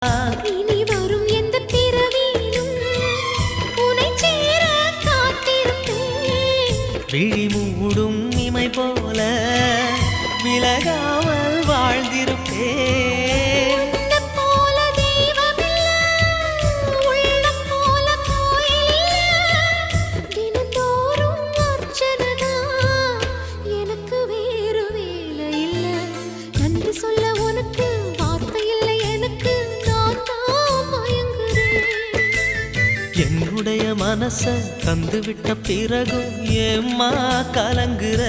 இனி வரும் எந்த பிறவியிலும் உனை சேர காத்திருப்பேன். விழி மூடும் இமை போல விலகாமல் வாழ்ந்திருப்பேன். உன்னைப் போல தெய்வமில்ல, உள்ளம் போல கோயிலில்ல. தினந்தோறும் அர்ச்சனைதான், எனக்கு வேறு வேலை இல்ல. நன்றி சொல்ல உனக்கு வார்த்தை இல்லை எனக்கு, நான் தான் மயங்குறேன். என்னுடைய மனச தந்துவிட்ட பிறகும் ஏம்மா கலங்குற?